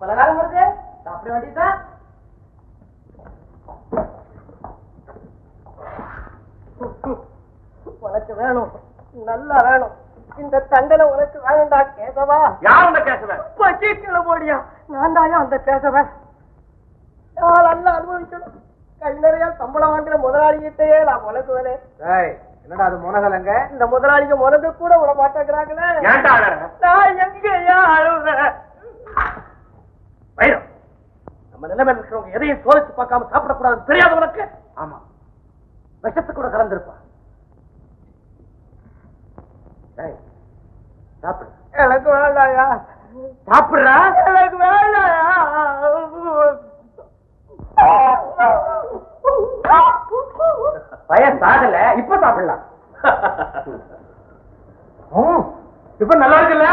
பலகாரம் வருது, சாப்பிட வேண்டியதுதான். உனக்கு வேணும், நல்லா வேணும். இந்த தண்டனை உனக்கு வேணும்டா கேசவா. யார் அந்த கேசவன்? பச்சைக்கிழ போடியா, நான் தாயா அந்த கேசவன். நல்லா அனுபவிக்கணும். கை நிறைய சம்பளம் வாங்குற முதலாளிகிட்டே நான் முழக்குவேனே. என்னடா அது முனகலங்க? இந்த முதலாளிக்கு முனது கூட விட மாட்டேங்கிறாங்களே. நான் எங்கயா அழுவேன்? நம்ம நிலைமையில் இருக்கிறவங்க எதையும் சோதிச்சு பார்க்காம சாப்பிடக்கூடாது தெரியாது உனக்கு? ஆமா, விஷத்து கூட கலந்துருப்பா. சாப்பிடு. எனக்கு வேண்டாயா. சாப்பிடுறா? எனக்கு வேண்டாயா. பையன் சாகல, இப்ப சாப்பிடலாம். இப்ப நல்லா இருக்குல்ல?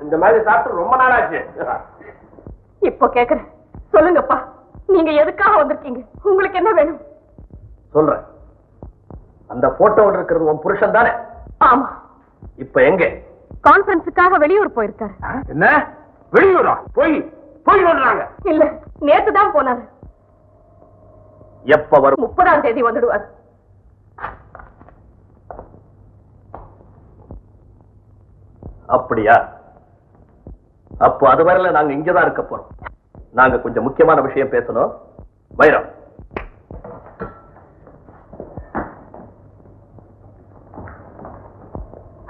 இந்த மாதிரி சாப்பிட்டு ரொம்ப நாள் ஆச்சு. இப்போ கேக்குறேன், சொல்லுங்கப்பா, நீங்க எதுக்காக வந்திருக்கீங்க? உங்களுக்கு என்ன வேணும்? சொல்றேன். அந்த போட்டோவில் இருக்கிறது உன் புருஷன் தானே? ஆமா. இப்ப எங்க? கான்பரன்ஸுக்காக வெளியூர் போயிருக்காரு. என்ன வெளியூரா? போய் போய் சொல்றாங்க. இல்ல, நேத்து தான் போனாரு. எப்ப வரும்? 30ஆம் தேதி வந்துடுவார். அப்படியா? அப்போ அது வரல, நாங்க இங்கதான் இருக்க போறோம். நாங்க கொஞ்சம் முக்கியமான விஷயம் பேசணும். வைரம்,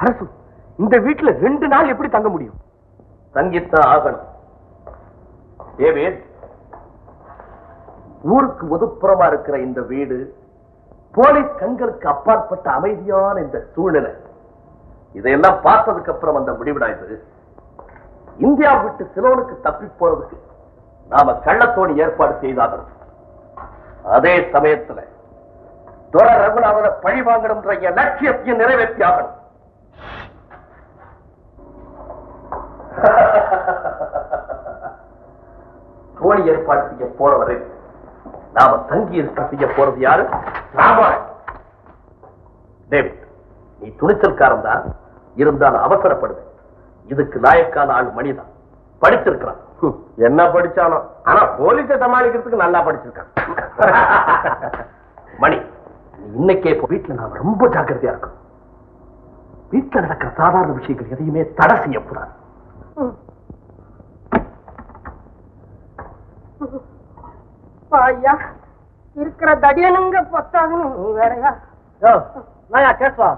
அரசு இந்த வீட்டுல 2 நாள் எப்படி தங்க முடியும்? தங்கித்தான் ஆகணும். டேவிட், ஊருக்கு ஒதுப்புறமா இருக்கிற இந்த வீடு, போலீஸ் கண்களுக்கு அப்பாற்பட்ட அமைதியான இந்த சூழ்நிலை, இதையெல்லாம் பார்த்ததுக்கு அப்புறம் அந்த முடிவிடா இது. இந்தியா விட்டு சிலோனுக்கு தப்பி போறதுக்கு நாம கள்ளத்தோணி ஏற்பாடு செய்தாகணும். அதே சமயத்துல துர ரகுநாதனை பழி வாங்கணும்ன்ற லட்சியத்தையும் நிறைவேற்றி ஆகணும். தோணி ஏற்பாடு செய்ய போறவரை நாம தங்கி இருக்க செய்ய போறது யாரு? டேவிட், நீ துணிச்சல்காரன் தான், இருந்தாலும் அவசரப்படுவேன். இதுக்கு லாயக்கான ஆள் மணிதான். படிச்சிருக்கான். என்ன படிச்சானோ, ஆனா போலீஸை சமாளிக்கிறதுக்கு நல்லா படிச்சிருக்கான். மணி, இன்னைக்கே வீட்டுல நாம ரொம்ப ஜாக்கிரதையா இருக்கும். வீட்டுல நடக்கிற சாதாரண விஷயங்கள் எதையுமே தடை செய்யக்கூடாது. ஐயா, இருக்கிற தடியனுங்க பத்தாதுன்னு நீ வேறையா? நாயா கேஸ்வா,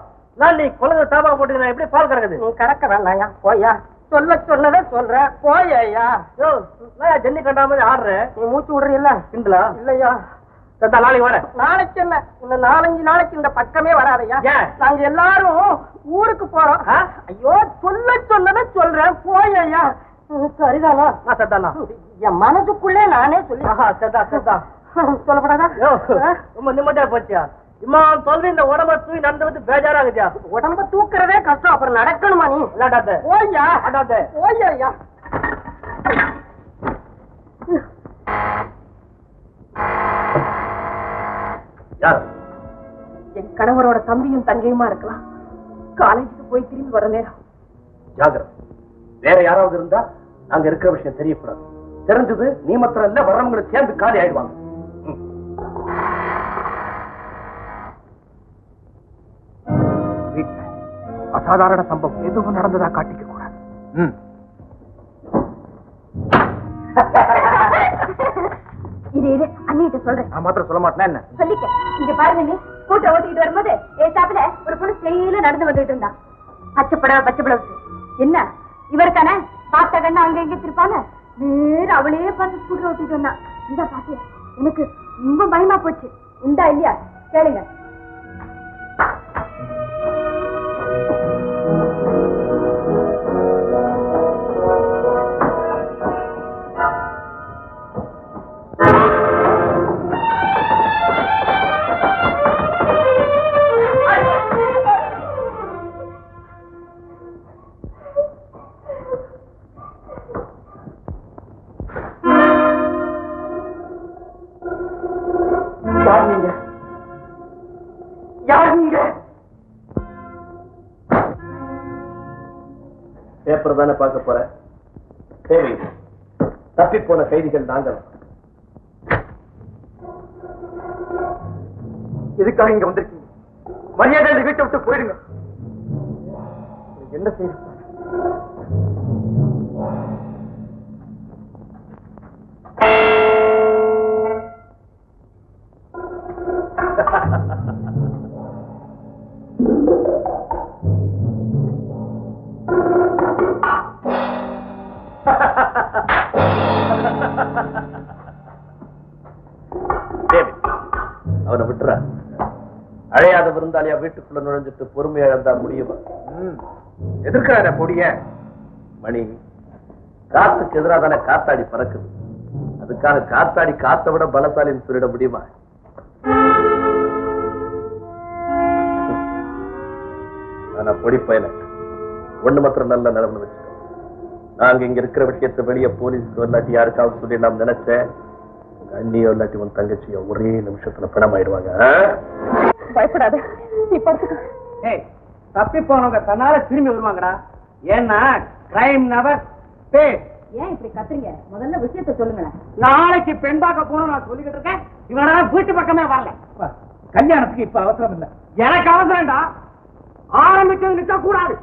நான் நீ குழந்தை தாபா போட்டு நான் எப்படி பால் கறக்குது? நீ கறக்க வேண்டாயா, போயா. சொல்ல சொன்னதை சொல்ற, போயா. நாயா ஜன்னி கண்டா மாதிரி ஆடுறேன். நீ மூச்சு விடுறீல்ல? இல்லையா? இல்லையா? நாளைக்கு வர. நாளைக்கு என்ன, இன்னும் 4-5 நாளைக்கு இந்த பக்கமே வராதையா. நாங்க எல்லாரும் ஊருக்கு போறோம். ஐயோ, சொல்ல சொன்னதை சொல்றேன், போயா. சரிதானா? சத்தானா? என் மனசுக்குள்ளே நானே சொல்லி சொல்லப்படாதா? ரொம்ப நிம்மதியா போச்சியா? இம்மா சொல்லி இந்த உடம்ப தூக்கி நடந்து வந்து பேஜாராகுதியா? உடம்ப தூக்குறதே கஷ்டம், அப்புறம் நடக்கணுமா? நீ விளையாடாத. போய்யா, அடாத. போய்யா. என் கணவரோட தம்பியும் தங்கையுமா இருக்கலாம். காலேஜுக்கு போய் திரும்பி வர நேரம். ஜாகிரதை. வேற யாராவது இருந்தா நாங்க இருக்கிற விஷயம் தெரியக்கூடாது. தெரிஞ்சது நீ மாத்திரம் இல்ல, வர்றவங்களை சேர்ந்து காலி ஆயிடுவாங்க. வீட்டுல அசாதாரண சம்பவம் எதுவும் நடந்ததா காட்டிக்க கூடாது. இது அண்ணிட்ட சொல்றேன். நான் மாத்திரம் சொல்ல மாட்டேன். என்ன சொல்லிக்க. இங்க பாருங்க, நீ கூட்ட ஓட்டிட்டு வரும்போது ஏசாப்புல ஒரு பொண்ணு ஸ்டைல நடந்து வந்துட்டு இருந்தா. பச்சை பிளவுஸ். என்ன இவருக்கான பார்த்த கண்ணா அங்க எங்க திருப்பாங்க, வேற அவளே பார்த்து ஸ்கூட்டர் ஓட்டிட்டு வந்தான். இந்த பாத்தியா, எனக்கு ரொம்ப பயமா போச்சு. உண்டா இல்லையா கேளுங்க. பேப்பர் தானே பார்க்க போற. தப்பிப்போன கைதிகள் நாங்கள். எதுக்காக இங்க வந்திருக்கீங்க? மரியாதை இந்த வீட்டை விட்டு போயிடுங்க. என்ன செய்ய? அவனை விட்டுற. அழையாத விருந்தாளியா வீட்டுக்குள்ள நுழைஞ்சிட்டு பொறுமை இழந்தா முடியுமா? எதிர்க்கிறார பொடிய மணி, காத்துக்கு எதிராக தானே காத்தாடி பறக்குது. அதுக்காக காத்தாடி காத்த விட பலசாலின்னு சொல்லிட முடியுமா? ஆனா பொடி பையன ஒண்ணு மாத்திரம் நல்ல நிலைமை வச்சு, நாங்க இங்க இருக்கிற விஷயத்தை வெளியே போலீஸ்க்கு இல்லாட்டி யாருக்காவது சொல்லிடலாம் நினைச்சேன். உங்க அண்ணியோ இல்லாட்டி உன் தங்கச்சியோ ஒரே நிமிஷத்துல பணமாயிடுவாங்க. பயப்படாத, நீ படுத்துக்க. தப்பி போனவங்க தன்னால திரும்பி வருவாங்கடா. ஏன்னா கிரைம் நவர் பே. ஏன் இப்படி கத்துறீங்க? முதல்ல விஷயத்தை சொல்லுங்களேன். நாளைக்கு பெண் பார்க்க போனோம் நான் சொல்லிக்கிட்டு இருக்கேன். இவனால வீட்டு பக்கமே வரல. கல்யாணத்துக்கு இப்ப அவசரம் இல்ல. எனக்கு அவசரம்டா. ஆரம்பிச்சது நிக்க கூடாது.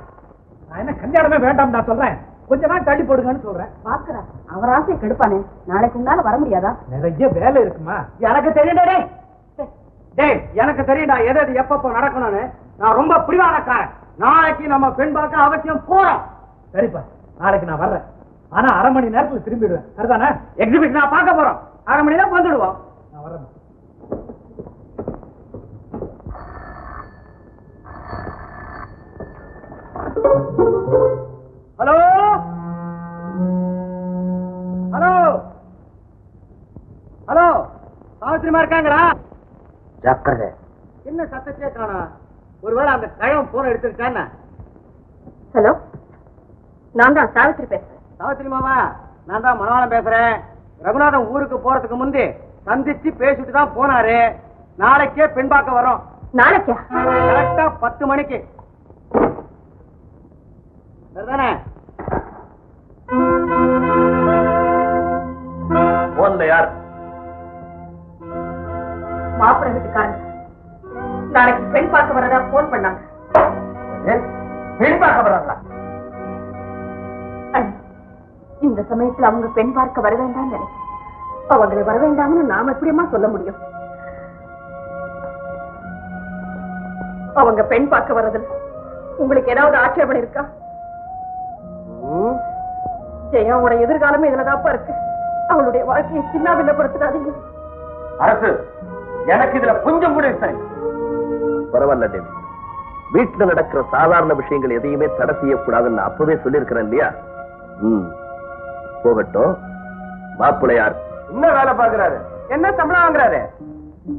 நான் என்ன கல்யாணமே வேண்டாம் நான் சொல்றேன். கொஞ்ச நாள் தள்ளி போடுங்கன்னு சொல்றேன். பாக்குறேன், அவர் ஆசையை கெடுப்பானே. நாளைக்கு உன்னால வர முடியாதா? நிறைய வேலை இருக்குமா? எனக்கு தெரியுடா. டேய், எனக்கு தெரியும்டா எது எது எப்பப்போ நடக்கணும்னு. நான் ரொம்ப பிடிவாதக்காரன். நாளைக்கு நம்ம பெண் பார்க்க அவசியம் போறோம். சரிப்பா, நாளைக்கு நான் வர்றேன். ஆனா அரை மணி நேரத்துல திரும்பிடுவேன். சரிதானே? எக்ஸிபிஷன் நான் பார்க்க போறோம். அரை மணி நேரம் வந்துடுவோம். நான் வர்றேன். ஹலோ ஹலோ ஹலோ, சாவித்திரிமா இருக்காங்களா? ஜாக்கிரதை. என்ன சத்தத்தையே காணா? ஒருவேளை அந்த கழகம் போன எடுத்துருக்கான்னு. ஹலோ, நான் தான் சாவித்திரி பேசுறேன். சாவித்திரி மாமா, நான் தான் மனவாளம் பேசுறேன். ரகுநாதன் ஊருக்கு போறதுக்கு முந்தி சந்திச்சு பேசிட்டு தான் போனாரு. நாளைக்கே பெண் பார்க்க வரோம். நாளைக்கா? கரெக்டா 10 மணிக்கு. சரிதானே? போன்ல யார்? மாப்பிள்ளை வீட்டுக்காரங்க நாளைக்கு பெண் பார்க்க வரதா போன் பண்ணாங்க. பெண் பார்க்க வர்றாங்களா? இந்த சமயத்துல அவங்க பெண் பார்க்க வர வேண்டாம்னு நினைக்கிறேன். அவங்களை வர வேண்டாம்னு நாம எப்படியமா சொல்ல முடியும்? அவங்க பெண் பார்க்க வர்றதுல உங்களுக்கு ஏதாவது ஆட்சேபனை இருக்கா? ஜெயாவோட எதிர்காலமே இதுலதாப்பா இருக்கு. அவளுடைய வாழ்க்கையை சின்ன பின்னப்படுத்தாதீங்க. அரசு, எனக்கு இதுல கொஞ்சம் கூட சரி. பரவாயில்ல டேவிட், வீட்டுல நடக்கிற சாதாரண விஷயங்கள் எதையுமே தடை செய்யக்கூடாதுன்னு அப்பவே சொல்லியிருக்கிறேன் இல்லையா? போகட்டும். மாப்பிள்ளை யார்? என்ன வேலை பாக்குறாரு? என்ன சம்பளம் வாங்குறாரு?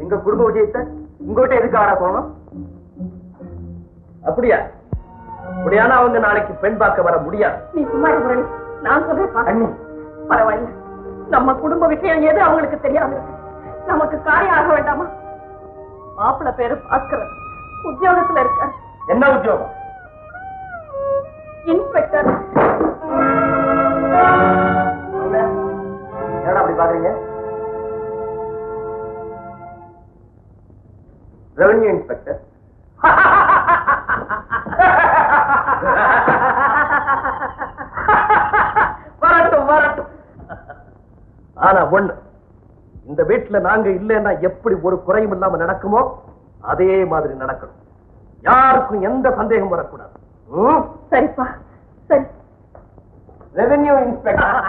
எங்க குடும்ப விஷயத்தை உங்ககிட்ட எதுக்கு ஆடா போகணும்? அப்படியா? அப்படியானா அவங்க நாளைக்கு பெண் பார்க்க வர முடியாது. நீ சும்மா முரளி, நான் சொல்றேன். பரவாயில்ல, நம்ம குடும்ப விஷயம் எது அவங்களுக்கு தெரியாம இருக்கு. நமக்கு காரியம் ஆக வேண்டாமா? மாப்பிள்ளை பேரு பாஸ்கரன், உத்தியோகத்துல இருக்காரு. என்ன உத்தியோகம்? இன்ஸ்பெக்டர். என்னடா அப்படி பாக்குறீங்க? Revenue inspector. வரட்டும் வரட்டும். ஆனா ஒண்ணு, இந்த வீட்டுல நாங்க இல்லைன்னா எப்படி ஒரு குறையும் இல்லாம நடக்குமோ அதே மாதிரி நடக்கணும். யாருக்கும் எந்த சந்தேகம் வரக்கூடாது. சரிப்பா, சரி. Revenue inspector.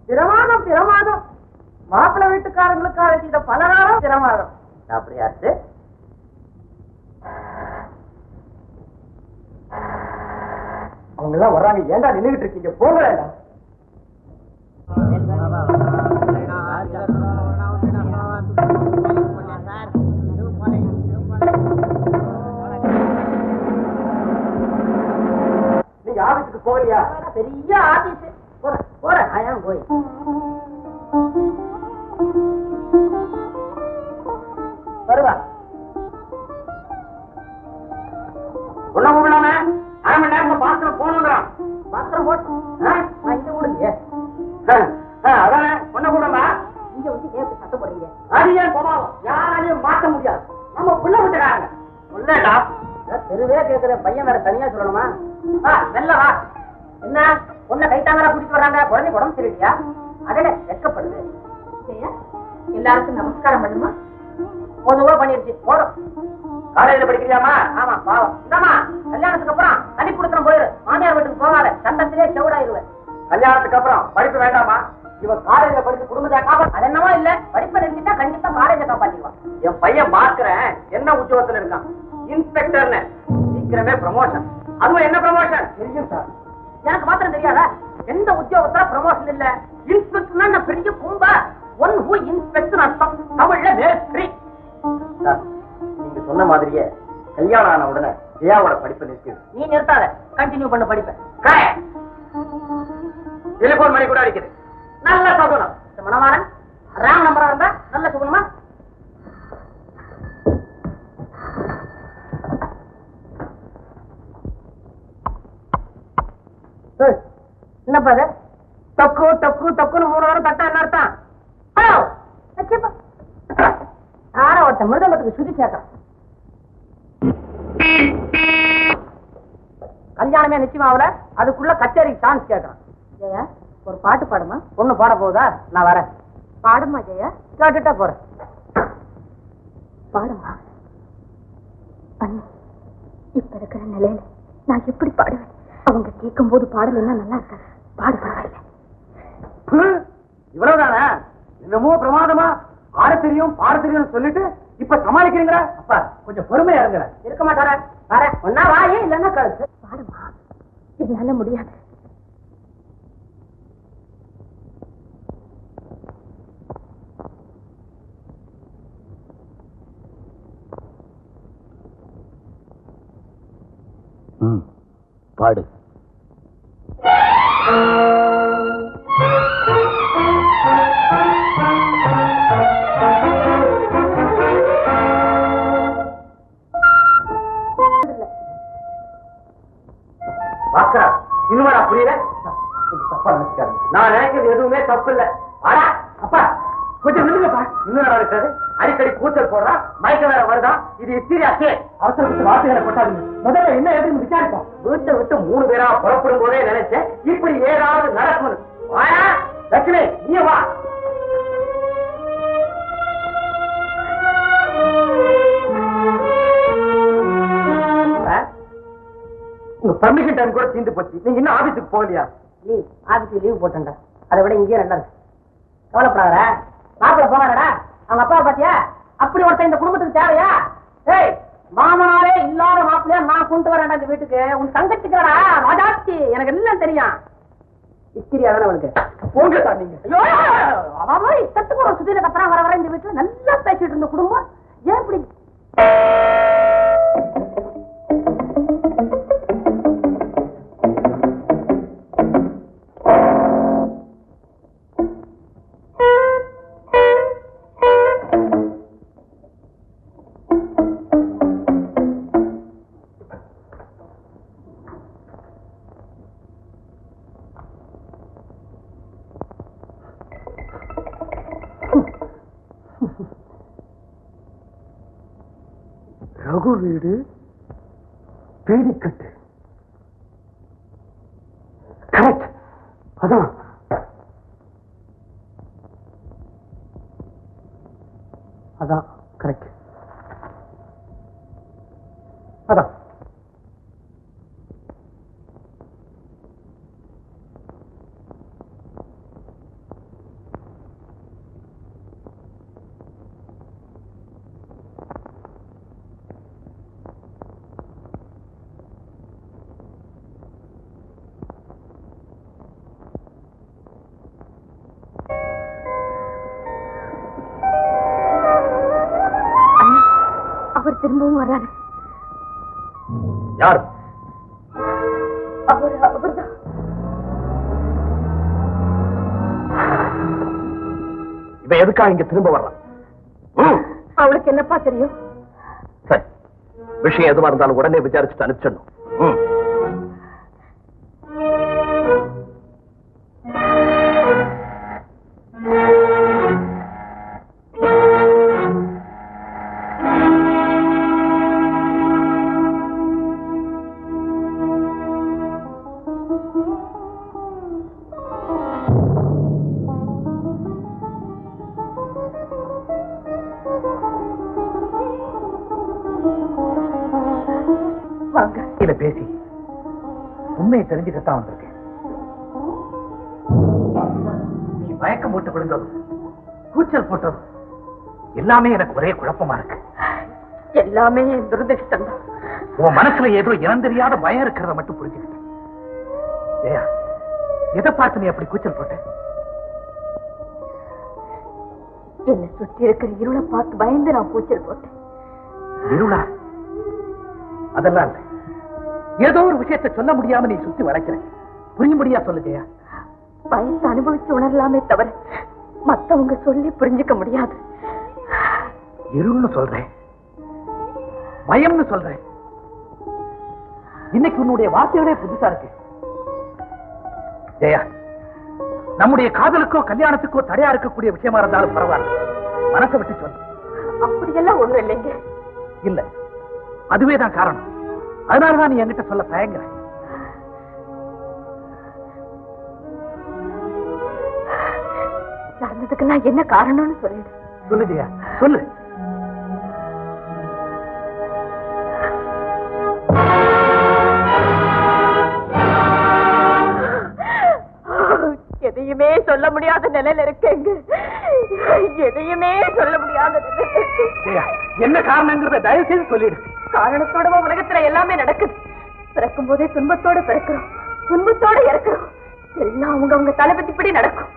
பிரமாதம் பிரமாதம். மாப்பிள்ளை வீட்டுக்காரங்களுக்காக செய்த பலராலும் பிரமாதம். அப்படியாச்சு. அவங்க எல்லாம் வர்றாங்க. ஏண்டா நின்றுகிட்டு இருக்கீங்க? போங்க. நீங்க ஆபீஸுக்கு போகலையா? பெரிய ஆபீஸ். போறேன் ஆயா போய். வருவா. பட்டணம் போகணுங்கிறான். பாத்திரம் போட்டு நான் இங்க கூட இல்லையே. அதானே ஒன்ன கூடமா இங்க வந்து ஏன் இப்படி சத்தம் போடுறீங்க? அது ஏன் போமாவும் யாராலையும் மாற்ற முடியாது. நம்ம பிள்ளை விட்டுறாங்க சொல்லடா. தெருவே கேட்கிற பையன் வேற தனியா சொல்லணுமா? வெள்ள வா. என்ன பொண்ணை கைத்தாங்கரா கூட்டிட்டு வர்றாங்க, குழந்தை உடம்பு சரியில்லையா? அடடே வெட்கப்படுது. எல்லாருக்கும் நமஸ்காரம் பண்ணுமா? பொதுவா பண்ணிருச்சு போதும். காலேஜ்ல படிக்கிறியாமா? ஆமா பாவம். இதாமா கல்யாணத்துக்கு அப்புறம் தனி கொடுத்தனம் போயிரு. மாமியார் வீட்டுக்கு போகாத, சட்டத்திலே செவிடாயிருவேன். கல்யாணத்துக்கு அப்புறம் படிப்பு வேண்டாமா? இவன் காலேஜ்ல படிச்சு குடும்பத்தை காப்பாற்ற. அது என்னமோ இல்ல, படிப்பை நிறுத்திட்டா கண்டிப்பா காலேஜை காப்பாத்திடுவான். என் பையன் பார்க்கிறேன் என்ன உத்தியோகத்துல இருக்கான், இன்ஸ்பெக்டர்னு. சீக்கிரமே ப்ரமோஷன். அதுவும் என்ன ப்ரமோஷன் தெரியும் சார். எனக்கு மாத்திரம் தெரியாதா? எந்த உத்தியோகத்துல ப்ரமோஷன் இல்ல. இன்ஸ்பெக்டர்னா பெரிய கும்பா. ஒன் ஹூ இன்ஸ்பெக்டர் அர்த்தம் தமிழ்ல மேஸ்திரி. நீங்க சொன்ன மாதிரியே கல்யாணம் ஆன உடனே ஜெயாவோட படிப்பை நிறுத்தி. நீ நிறுத்தாத, கண்டினியூ பண்ண படிப்பேன். டெலிபோன் மணி கூட அடிக்குது. நல்ல சகுனம். மணவாளன் ராங் நம்பரா இருந்தா நல்ல சகுனமா? என்னப்பா அது? தொக்கு தொக்கு தொக்குன்னு 3 வாரம் தட்டா என்ன அர்த்தம்? யாரோ ஒருத்தன் மிருதங்கத்துக்கு சுதி சேர்க்கிறான். கல்யாணமே நிச்சயமாவல, அதுக்குள்ள கச்சேரிக்கு சான்ஸ் கேட்கறான். ஜெயா, ஒரு பாட்டு பாடுமா? பொண்ணு பாட போகுதா? நான் வரேன். பாடுமா ஜெயா? கேட்டுட்டா போறேன். பாடுமா அண்ணி. இப்ப இருக்கிற நிலையில நான் எப்படி பாடுவேன்? அவங்க கேட்கும் போது பாடல் நல்லா இருக்காது. பாடு பரவாயில்ல. இவ்வளவுதானே? என்னமோ பிரமாதமா ஆட தெரியும் பாட தெரியும் சொல்லிட்டு இப்ப சமாளிக்கிறீங்களா? அப்பா கொஞ்சம் பொறுமையா இருங்க. இருக்க மாட்டாரா? வரேன். ஒன்னா வாயே இல்லன்னா கழுத்து. பாடுமா, என்னால முடியாது. பாடு. பாக்கா இன்னும் புரியல. தப்பா நினைச்சுக்காரு. நான் நினைக்கிறது எதுவுமே தப்பு இல்ல. ஆடா அப்பா கொஞ்சம் நில்லுங்கப்பா. இன்னும் இருக்காது. அடிக்கடி கூச்சல் போடுறா, மயக்க வேற வருதா. இது சீரியாசே. அவசரப்பட்டு வார்த்தைகளை போட்டாதீங்க. முதல்ல என்ன எதுன்னு விசாரிப்போம். வீட்டை விட்டு 3 பேரா புறப்படும் போதே நினைச்சேன் இப்படி ஏதாவது நடக்கும். வாயா லட்சுமி, நீ வா. உங்க பர்மிஷன் டைம் கூட தீர்ந்து போச்சு. நீங்க இன்னும் ஆபீஸுக்கு போகலையா? லீவ். ஆபீஸ்க்கு லீவ் போட்டேன்டா. அதை விட இங்கேயே நல்லா இருக்கு. கவலைப்படாதடா. மாப்பிள்ள போனாடா. அவங்க அப்பாவை பாத்தியா? அப்படி ஒருத்தன் இந்த குடும்பத்துக்கு தேவையா? ஏய், மாமனாரே இல்லாத மாப்பிள்ளையா நான் கொண்டு வரேன் இந்த வீட்டுக்கு. உன் தங்கச்சிக்கிறடா ராஜாச்சி. எனக்கு எல்லாம் தெரியும். இஸ்திரியா தானே அவனுக்கு. போங்க சார் நீங்க. ஐயோ, அவன் இஷ்டத்துக்கு ஒரு சுதியில கத்துறான். வர வர இந்த வீட்டுல நல்லா பேசிட்டு இருந்த குடும்பம் ஏன் இப்படி? ரகு வீடு பேடிக்கட்டு. கரெக்ட். அதான் அதான் கரெக்ட். அதான் அவர் திரும்பவும் வர்றாரு. யார்? அவர்தான். இவன் எதுக்காக இங்க திரும்ப வர்றான்? அவளுக்கு என்னப்பா தெரியும்? சரி, விஷயம் எதுவா இருந்தாலும் உடனே விசாரிச்சுட்டு அனுப்பிச்சிடணும். வக்கீல பேசி உண்மையை தெரிஞ்சுக்கத்தான் வந்திருக்கேன். நீ மயக்கம் போட்டு விழுந்தது, கூச்சல் போட்டது எல்லாமே எனக்கு ஒரே குழப்பமா இருக்கு. எல்லாமே என் துரதிருஷ்டம் தான். உன் மனசுல ஏதோ இனம் தெரியாத பயம் இருக்கிறத மட்டும் புரிஞ்சுக்கிட்டேன். ஏயா, எதை பார்த்து நீ அப்படி கூச்சல் போட்ட? என்னை சுற்றி இருக்கிற இருளை பார்த்து பயந்து நான் கூச்சல் போட்டேன். இருளா? அதெல்லாம் இல்ல. ஏதோ ஒரு விஷயத்தை சொல்ல முடியாம நீ சுத்தி வளைக்கிற. புரியும்படியா சொல்லுகையா? பயத்தை அனுபவிச்சு உணரலாமே தவிர மத்தவங்க சொல்லி புரிஞ்சுக்க முடியாது. இருள்னு சொல்றேன், பயம்னு சொல்றேன். இன்னைக்கு உன்னுடைய வார்த்தைகளே புதுசா இருக்கு. ஜெயா, நம்முடைய காதலுக்கோ கல்யாணத்துக்கோ தடையா இருக்கக்கூடிய விஷயமா இருந்தாலும் பரவாயில்ல, மனசை விட்டு சொல்லு. அப்படியெல்லாம் ஒண்ணும் இல்லைங்க. இல்ல, அதுவேதான் காரணம். அதனாலதான் நீ என்கிட்ட சொல்ல தயங்குற. நடந்ததுக்கெல்லாம் என்ன காரணம்னு சொல்லிடு. சொல்லு ஜெயா, சொல்லு. எதையுமே சொல்ல முடியாத நிலையில இருக்கேங்க. எதையுமே சொல்ல முடியாத ஜெயா, என்ன காரணங்கிறத தயவு செய்து சொல்லிடு. காரணத்தோட உலகத்துல எல்லாமே நடக்குது. பிறக்கும் போதே துன்பத்தோட பிறக்கிறோம், துன்பத்தோட இறக்குறோம். எல்லாம் அவங்க தலைபத்திப்படி நடக்கும்.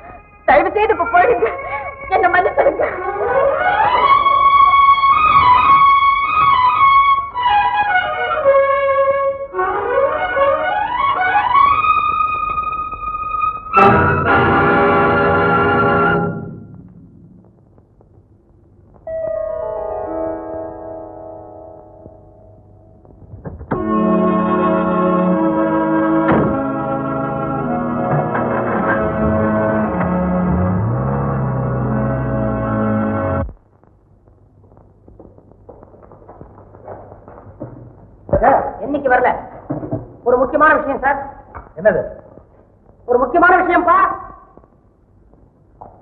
தயவு செய்து இப்ப போயிடுங்க, என்ன மன்னிச்சிடுங்க. என்னைக்கு வரல? ஒரு முக்கியமான விஷயம் சார். என்னது? ஒரு முக்கியமான விஷயம்ப்பா.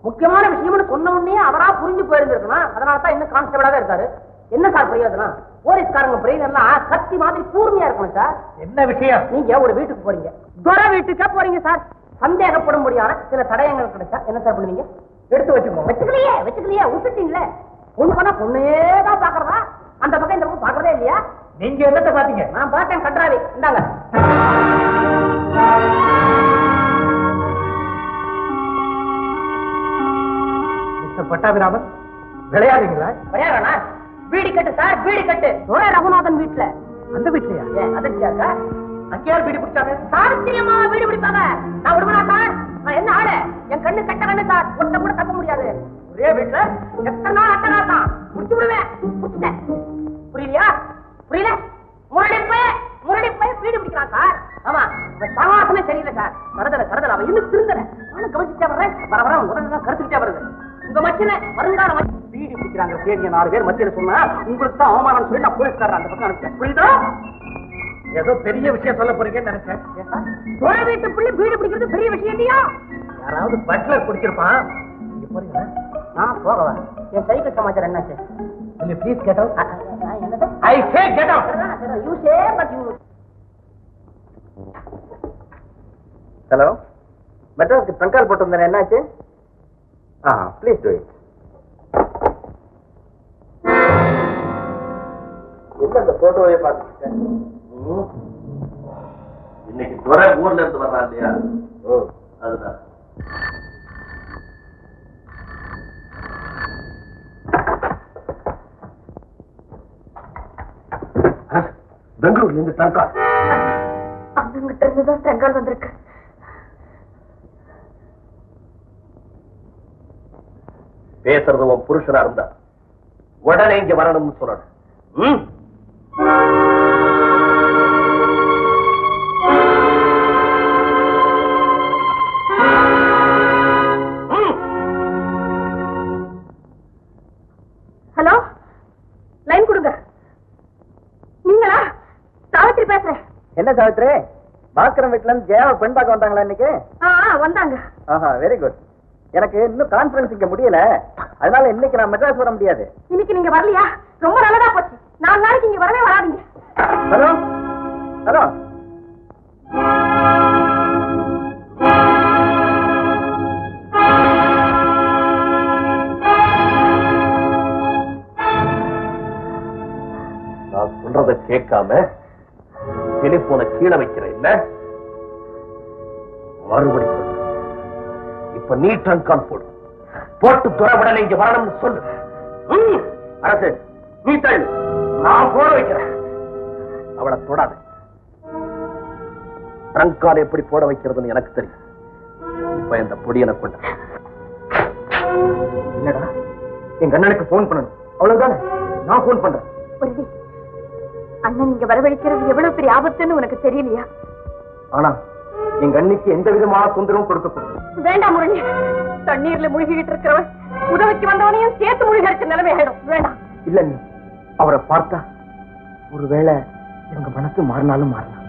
முக்கியமான விஷயம்னு சொன்ன உடனே அவரா புரிஞ்சு போயிருந்திருக்கணும். அதனாலதான் இன்னும் கான்ஸ்டபிளாவே இருக்காரு. என்ன சார் பிரயோஜனம்? போலீஸ்காரங்க பிரெயின் எல்லாம் கத்தி மாதிரி கூர்மையா இருக்கணும் சார். என்ன விஷயம்? நீங்க ஒரு வீட்டுக்கு போறீங்க, துரை வீட்டுக்கே போறீங்க சார். சந்தேகப்படும்படியான சில தடயங்கள் கிடைச்சா என்ன சார் பண்ணுவீங்க? எடுத்து வச்சுக்கோ. வச்சுக்கலையே விட்டுட்டீங்களே. பொண்ணு பண்ணா பொண்ணையேதான் பாக்குறதா? அந்த பக்கம் இந்த பக்கம் பாக்குறதே இல்லையா? நீங்க என்னத்தை பாத்தீங்க? நான் பார்த்தேன். கன்றாவி இந்தாங்க. மிஸ்டர் பட்டாபிராமன், விளையாடுறீங்களா? விளையாடுறா? வீடு கட்டு சார், வீடு கட்டு. துரை ரகுநாதன் வீட்டுல. அந்த வீட்லயா? அதற்காக அங்கே யார் வீடு பிடிச்சாங்க? சாஸ்திரியமா வீடு பிடிப்பாங்க. நான் விடுவனா சார்? நான் என்ன ஆளு? என் கண்ணு கட்ட கண்ணு சார். ஒருத்த கூட தப்ப முடியாது. ஒரே வீட்டுல எத்தனை நாள் அட்டகாசம் முடிச்சு விடுவேன். முடிச்சுட்டேன். புரியலையா? புரியல? முரடி போய் வீடு பிடிக்கிறான் சார். ஆமா, சவாசமே சரியில்லை சார். சரதல அவன் இன்னும் திருந்தல. நானும் கவனிச்சுட்டே வர்றேன். வர உடனே கருத்துக்கிட்டே வருது. உங்க மச்சின வருங்கால வீடு பிடிக்கிறாங்க. சரி, 4 பேர் மத்தியில சொன்னா உங்களுக்கு தான் அவமானம் சொல்லி நான் போலீஸ்காரர் அந்த பக்கம் அனுப்பிச்சேன். புரியுதா? ஏதோ பெரிய விஷயம் சொல்ல போறீங்கன்னு நினைச்சேன். துரை வீட்டு பிள்ளை வீடு பிடிக்கிறது பெரிய விஷயம் இல்லையா? யாராவது பட்லர் பிடிச்சிருப்பான். இங்க போறீங்களா? நான் போறேன். என் சைக்கிள் சமாச்சாரம் என்னாச்சு? Will you please get out? என்னது? I say get out. You say, but you. Hello, மெட்ராஸ்க்கு ட்ரங்கால் போட்டு வந்தேன். என்னாச்சு? Please do it. என்ன அந்த போட்டோவே பார்த்துட்டேன். இன்னைக்கு துறை ஊர்ல இருந்து வர்றான் இல்லையா? ஓ, அதுதான். பெங்களூர்ல இருந்து ட்ரங்கால். அண்ணங்கிட்ட இருந்துதான் ட்ரங்கால் வந்திருக்கு. பேசுறது உன் புருஷனா இருந்தா உடனே இங்க வரணும்னு சொல்லணும். ஹலோ, லைன் கொடுங்க. நீங்களா? சாவித்ரி பேசுறேன். என்ன சாவித்ரி, பாஸ்கரன் வீட்டுல இருந்து ஜெயாவை பெண் பார்க்க வந்தாங்களா இன்னைக்கு? வந்தாங்க. ஆஹா, வெரி குட். எனக்கு இன்னும் கான்ஃபரன்ஸ் இங்க முடியல, அதனால இன்னைக்கு நான் மெட்ராஸ் வர முடியாது. இன்னைக்கு நீங்க வரலையா? ரொம்ப நல்லதா போச்சு. 4 நாளைக்கு இங்க வரவே வராதீங்க. ஹலோ ஹலோ, பிடிக்காம டெலிபோனை கீழே வைக்கிறேன் இல்ல? மறுபடி சொல்லு. இப்ப நீ ட்ரங்கால் போடு. போட்டு துறவுடனே இங்க வரணும்னு சொல்லு. அரசு நீ தள்ளு, நான் போட வைக்கிறேன். அவளை தொடாது. ட்ரங்கால் எப்படி போட வைக்கிறதுன்னு எனக்கு தெரியும். இப்ப இந்த பொடியனை கொண்ட என்னடா எங்க அண்ணனுக்கு போன் பண்ணணும், அவ்வளவுதானே? நான் போன் பண்றேன். முரளி, அண்ணன் இங்க வரவழைக்கிறது எவ்வளவு பெரிய ஆபத்துன்னு உனக்கு தெரியலையா? ஆனா எங்க அண்ணிக்கு எந்த விதமான தொந்தரவும் கொடுக்கப்படும். வேண்டாம் முரளி, தண்ணீர்ல முழுகிட்டு இருக்கிறவன் உதவிக்கு வந்தவனையும் சேர்த்து முழுக இருக்க நிலைமை ஆயிடும். வேண்டாம். இல்ல நீ அவரை பார்த்தா ஒருவேளை எங்க மனசு மாறினாலும் மாறலாம்.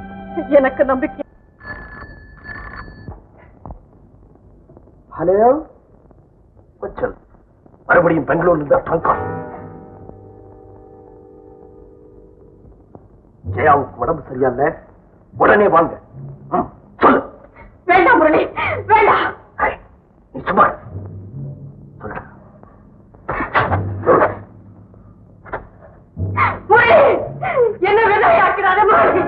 எனக்கு நம்பிக்கை. ஹலோ கொஞ்சம் மறுபடியும் பெங்களூர்ல இருந்தா ட்ரங்கால். ஜெயாவுக்கு உடம்பு சரியால உடனே வாங்க. சொல்லு. வேண்டாம் முரளி, வேண்டாம். நீ சும்மா சொல்லு. முரளி, என்ன விதையாக்கிறாத முரளி.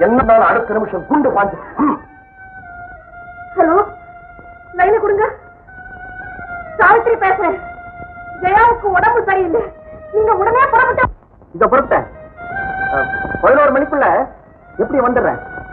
என்ன அடுத்த நிமிஷம் குண்டு பாஞ்சு. ஹலோ, லைனை கொடுங்க. சாவித்திரி பேசுறேன். ஜெயாவுக்கு உடம்பு சரியில்லை, நீங்க உடனே புறப்பட்ட. இத பொறுத்த 11 மணிக்குள்ள எப்படி வந்துடுறேன்?